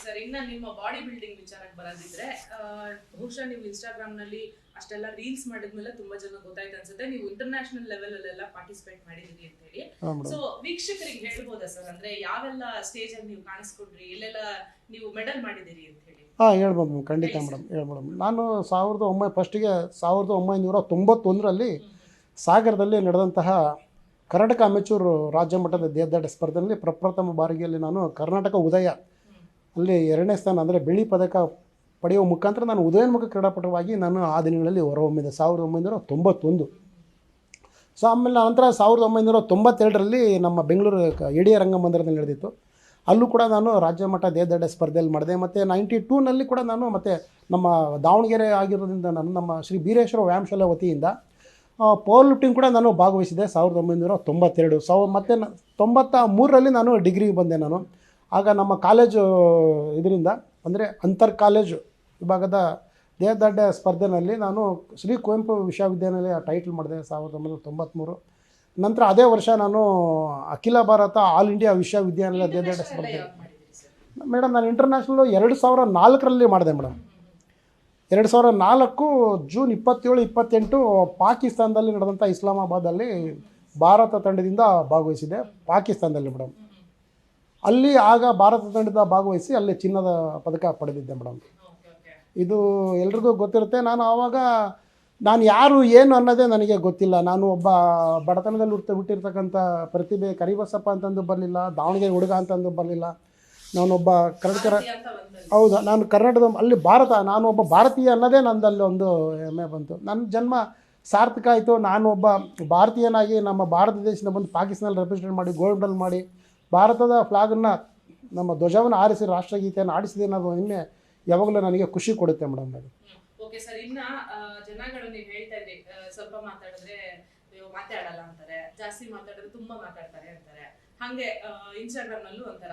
Sir, ಇನ್ನ ನಿಮ್ಮ body building ವಿಚಾರಕ್ಕೆ ಬರೋದಿದ್ರೆ ಬಹುಶಃ ನೀವು ಇನ್ಸ್ಟಾಗ್ರಾಮ್ ನಲ್ಲಿ ಅಷ್ಟೆಲ್ಲ ರೀಲ್ಸ್ ಮಾಡಿದ್ಮೇಲೆ ತುಂಬಾ ಜನ ಗೊತ್ತಾಯ್ತು ಅನ್ಸುತ್ತೆ, ನೀವು ಇಂಟರ್ನ್ಯಾಷನಲ್ ಲೆವೆಲ್ ಅಲ್ಲೆಲ್ಲ ಪಾರ್ಟಿಸಿಪೇಟ್ ಮಾಡಿದೀರಿ ಅಂತ ಹೇಳಿ. ಸೊ ವೀಕ್ಷಕರಿಗೆ ಹೇಳ್ಬೋದಾ ಸರ್, ಅಂದ್ರೆ ಯಾವೆಲ್ಲ ಸ್ಟೇಜ್ ಅಲ್ಲಿ ನೀವು ಕಾಣಿಸ್ಕೊಂಡ್ರಿ, ಎಲ್ಲೆಲ್ಲ ನೀವು ಮೆಡಲ್ ಮಾಡಿದಿರಿ ಅಂತ ಹೇಳಿ? ಹೇಳ್ಬೋದು ಖಂಡಿತ ಮೇಡಮ್, ಮೇಡಮ್. ನಾನು 1991ರಲ್ಲಿ ಸಾಗರದಲ್ಲಿ ನಡೆದಂತಹ ಕರ್ನಾಟಕ ಅಮೆಚೂರ್ ರಾಜ್ಯ ಮಟ್ಟದ ದೇಹದಾಢ್ಯ ಸ್ಪರ್ಧೆಯಲ್ಲಿ ಪ್ರಪ್ರಥಮ ಬಾರಿಗೆಯಲ್ಲಿ ನಾನು ಕರ್ನಾಟಕ ಉದಯ ಅಲ್ಲಿ 2ನೇ ಸ್ಥಾನ ಅಂದರೆ ಬೆಳ್ಳಿ ಪದಕ ಪಡೆಯುವ ಮುಖಾಂತರ ನಾನು ಉದಯೋನ್ಮುಖ ಕ್ರೀಡಾಪಟುವಾಗಿ ನಾನು ಆ ದಿನಗಳಲ್ಲಿ ಹೊರಹೊಮ್ಮಿದೆ 1991. ಸೊ ಆಮೇಲೆ ನಂತರ 1992ರಲ್ಲಿ ನಮ್ಮ ಬೆಂಗಳೂರು ಎಡಿಯ ರಂಗಮಂದಿರದಲ್ಲಿ ನಡೆದಿತ್ತು. ಅಲ್ಲೂ ಕೂಡ ನಾನು ರಾಜ್ಯ ಮಟ್ಟ ದೇಹದಾಢ್ಯ ಸ್ಪರ್ಧೆಯಲ್ಲಿ ಮಾಡಿದೆ. ಮತ್ತು 92ನಲ್ಲಿ ಕೂಡ ನಾನು ಮತ್ತು ನಮ್ಮ ದಾವಣಗೆರೆ ಆಗಿರೋದ್ರಿಂದ ನಮ್ಮ ಶ್ರೀ ಬೀರೇಶ್ವರ ವ್ಯಾಯಾಮ ಶಾಲೆ ವತಿಯಿಂದ ಪವರ್ ಲಿಫ್ಟಿಂಗ್ ಕೂಡ ನಾನು ಭಾಗವಹಿಸಿದೆ 1992. ಮತ್ತು 93ರಲ್ಲಿ ನಾನು ಡಿಗ್ರಿಗೆ ಬಂದೆ ನಾನು. ಆಗ ನಮ್ಮ ಕಾಲೇಜು ಇದರಿಂದ ಅಂದರೆ ಅಂತರ್ ಕಾಲೇಜು ವಿಭಾಗದ ದೇಹದಾಢ್ಯ ಸ್ಪರ್ಧೆಯಲ್ಲಿ ನಾನು ಶ್ರೀ ಕುವೆಂಪು ವಿಶ್ವವಿದ್ಯಾನಿಲಯ ಟೈಟಲ್ ಮಾಡಿದೆ 1993. ನಂತರ ಅದೇ ವರ್ಷ ನಾನು ಅಖಿಲ ಭಾರತ ಆಲ್ ಇಂಡಿಯಾ ವಿಶ್ವವಿದ್ಯಾನಿಲಯ ದೇಹದಾಢ್ಯ ಸ್ಪರ್ಧೆ ಮೇಡಮ್ ನಾನು ಇಂಟರ್ನ್ಯಾಷನಲ್ 2004ರಲ್ಲಿ ಮಾಡಿದೆ ಮೇಡಮ್. 2004 ಜೂನ್ 27-28 ಪಾಕಿಸ್ತಾನದಲ್ಲಿ ನಡೆದಂಥ ಇಸ್ಲಾಮಾಬಾದಲ್ಲಿ ಭಾರತ ತಂಡದಿಂದ ಭಾಗವಹಿಸಿದೆ ಪಾಕಿಸ್ತಾನದಲ್ಲಿ ಮೇಡಮ್. ಅಲ್ಲಿ ಆಗ ಭಾರತ ತಂಡದ ಭಾಗವಹಿಸಿ ಅಲ್ಲಿ ಚಿನ್ನದ ಪದಕ ಪಡೆದಿದ್ದೆ ಮೇಡಮ್. ಇದು ಎಲ್ರಿಗೂ ಗೊತ್ತಿರುತ್ತೆ. ನಾನು ಯಾರು ಏನು ಅನ್ನೋದೇ ನನಗೆ ಗೊತ್ತಿಲ್ಲ. ನಾನು ಒಬ್ಬ ಬಡತನದಲ್ಲಿ ಹುಟ್ಟಿರ್ತಕ್ಕಂಥ ಪ್ರತಿಭೆ, ಕರಿಬಸಪ್ಪ ಅಂತಂದು ಬರಲಿಲ್ಲ, ದಾವಣಗೆರೆ ಹುಡುಗ ಅಂತಂದು ಬರಲಿಲ್ಲ. ನಾನೊಬ್ಬ ಹೌದು, ನಾನು ಕರ್ನಾಟಕದ ಅಲ್ಲಿ ನಾನು ಒಬ್ಬ ಭಾರತೀಯ ಅನ್ನೋದೇ ನಂದಲ್ಲಿ ಒಂದು ಹೆಮ್ಮೆ ಬಂತು. ನನ್ನ ಜನ್ಮ ಸಾರ್ಥಕ ಆಯಿತು. ನಾನು ಒಬ್ಬ ಭಾರತೀಯನಾಗಿ ನಮ್ಮ ಭಾರತ ದೇಶದಿಂದ ಬಂದು ಪಾಕಿಸ್ತಾನಲ್ಲಿ ರೆಪ್ರೆಸೆಂಟ್ ಮಾಡಿ ಗೋಲ್ಡ್ ಮೆಡಲ್ ಮಾಡಿ ಭಾರತದ ಫ್ಲಾಗನ್ನು ನಮ್ಮ ಧ್ವಜವನ್ನು ಆರಿಸಿ ರಾಷ್ಟ್ರಗೀತೆಯನ್ನು ಆಡಿಸಿದೆ ಅನ್ನೋದು ಹೆಮ್ಮೆ ಯಾವಾಗಲೂ ನನಗೆ ಖುಷಿ ಕೊಡುತ್ತೆ ಮೇಡಮ್. ಅದು ಓಕೆ ಸರ್, ಇನ್ನ ಜನಗಳು ನೀವು ಹೇಳ್ತಾ ಇದ್ರಿ ಸ್ವಲ್ಪ ಮಾತಾಡಿದ್ರೆ ಮಾತಾಡಲ್ಲ ಅಂತಾರೆ, ಜಾಸ್ತಿ ಮಾತಾಡಿದ್ರೆ ತುಂಬಾ ಮಾತಾಡ್ತಾರೆ ಅಂತಾರೆ. ಹಂಗೆ ಇನ್ಸ್ಟಾಗ್ರಾಮ್ ನಲ್ಲೂ ಒಂಥರ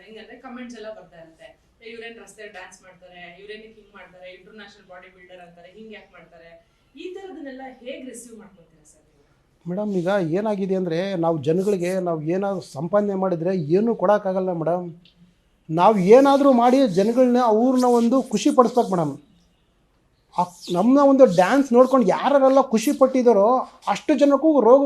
ಹೆಂಗಂದ್ರೆ ಕಮೆಂಟ್ಸ್ ಎಲ್ಲ ಬರ್ತಾ ಇರುತ್ತೆ, ಇವ್ರೇನ್ ರಸ್ತೆ ಡ್ಯಾನ್ಸ್ ಮಾಡ್ತಾರೆ, ಇವ್ರೇನ್ ಹಿಂಗ್ ಮಾಡ್ತಾರೆ, ಇಂಟರ್ನ್ಯಾಷನಲ್ ಬಾಡಿ ಬಿಲ್ಡರ್ ಅಂತಾರೆ, ಹಿಂಗ್ ಯಾಕೆ ಮಾಡ್ತಾರೆ, ಈ ತರದನ್ನೆಲ್ಲ ಹೇಗೆ ರಿಸೀವ್ ಮಾಡ್ಕೊತೀರಾ ಸರ್ ಮೇಡಮ್? ಈಗ ಏನಾಗಿದೆ ಅಂದರೆ ನಾವು ಜನಗಳಿಗೆ ನಾವು ಏನಾದರೂ ಸಂಪಾದನೆ ಮಾಡಿದರೆ ಏನೂ ಕೊಡೋಕ್ಕಾಗಲ್ಲ ಮೇಡಮ್. ನಾವು ಏನಾದರೂ ಮಾಡಿ ಜನಗಳನ್ನ ಅವ್ರನ್ನ ಒಂದು ಖುಷಿ ಪಡಿಸ್ಬೇಕು ಮೇಡಮ್. ನಮ್ಮನ್ನ ಒಂದು ಡ್ಯಾನ್ಸ್ ನೋಡ್ಕೊಂಡು ಯಾರೆಲ್ಲ ಖುಷಿ ಪಟ್ಟಿದ್ದಾರೋ ಅಷ್ಟು ಜನಕ್ಕೂ ರೋಗ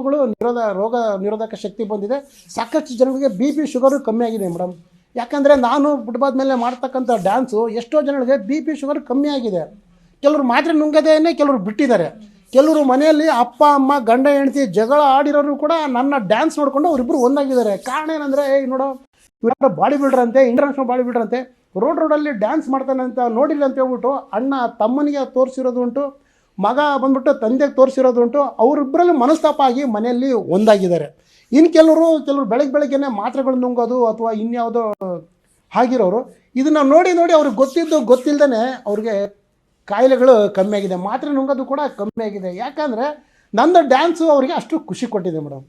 ನಿರೋಧಕ ಶಕ್ತಿ ಬಂದಿದೆ. ಸಾಕಷ್ಟು ಜನಗಳಿಗೆ BP ಶುಗರು ಕಮ್ಮಿ ಆಗಿದೆ ಮೇಡಮ್. ಯಾಕಂದರೆ ನಾನು ಫುಟ್ಬಾಲ್ ಮೇಲೆ ಮಾಡ್ತಕ್ಕಂಥ ಡ್ಯಾನ್ಸು ಎಷ್ಟೋ ಜನಗಳಿಗೆ BP ಶುಗರ್ ಕಮ್ಮಿ ಆಗಿದೆ. ಕೆಲವರು ಮಾತ್ರೆ ನುಂಗದೇನೆ ಕೆಲವರು ಬಿಟ್ಟಿದ್ದಾರೆ. ಕೆಲವರು ಮನೆಯಲ್ಲಿ ಅಪ್ಪ ಅಮ್ಮ ಗಂಡ ಹೆಂಡತಿ ಜಗಳ ಆಡಿರೋರು ಕೂಡ ನನ್ನ ಡ್ಯಾನ್ಸ್ ನೋಡಿಕೊಂಡು ಅವರಿಬ್ಬರು ಒಂದಾಗಿದ್ದಾರೆ. ಕಾರಣ ಏನಂದರೆ ನೋಡೋ ಇವಾಗ ಬಾಡಿ ಬಿಲ್ಡರ್ ಅಂತೆ, ಇಂಟರ್ನ್ಯಾಷನಲ್ ಬಾಡಿ ಬಿಲ್ಡರ್ ಅಂತೆ, ರೋಡಲ್ಲಿ ಡ್ಯಾನ್ಸ್ ಮಾಡ್ತಾನೆ ಅಂತ ನೋಡಿಲ್ಲ ಅಂತ ಹೇಳ್ಬಿಟ್ಟು ಅಣ್ಣ ತಮ್ಮನಿಗೆ ತೋರಿಸಿರೋದು ಉಂಟು, ಮಗ ಬಂದ್ಬಿಟ್ಟು ತಂದೆಗೆ ತೋರಿಸಿರೋದು ಉಂಟು. ಅವರಿಬ್ಬರಲ್ಲಿ ಮನಸ್ತಾಪ ಆಗಿ ಮನೆಯಲ್ಲಿ ಒಂದಾಗಿದ್ದಾರೆ. ಇನ್ನು ಕೆಲವರು ಬೆಳಗ್ಗೆನೇ ಮಾತ್ರೆಗಳು ನುಂಗೋದು ಅಥವಾ ಇನ್ಯಾವುದೋ ಆಗಿರೋರು ಇದನ್ನು ನೋಡಿ ಅವ್ರಿಗೆ ಗೊತ್ತಿಲ್ಲದೇ ಅವ್ರಿಗೆ ಕಾಯಿಲೆಗಳು ಕಮ್ಮಿ ಆಗಿದೆ, ಮಾತ್ರೆ ನುಂಗೋದು ಕೂಡ ಕಮ್ಮಿ ಆಗಿದೆ. ಯಾಕಂದರೆ ನಂದು ಡ್ಯಾನ್ಸು ಅವರಿಗೆ ಅಷ್ಟು ಖುಷಿ ಕೊಟ್ಟಿದೆ ಮೇಡಮ್.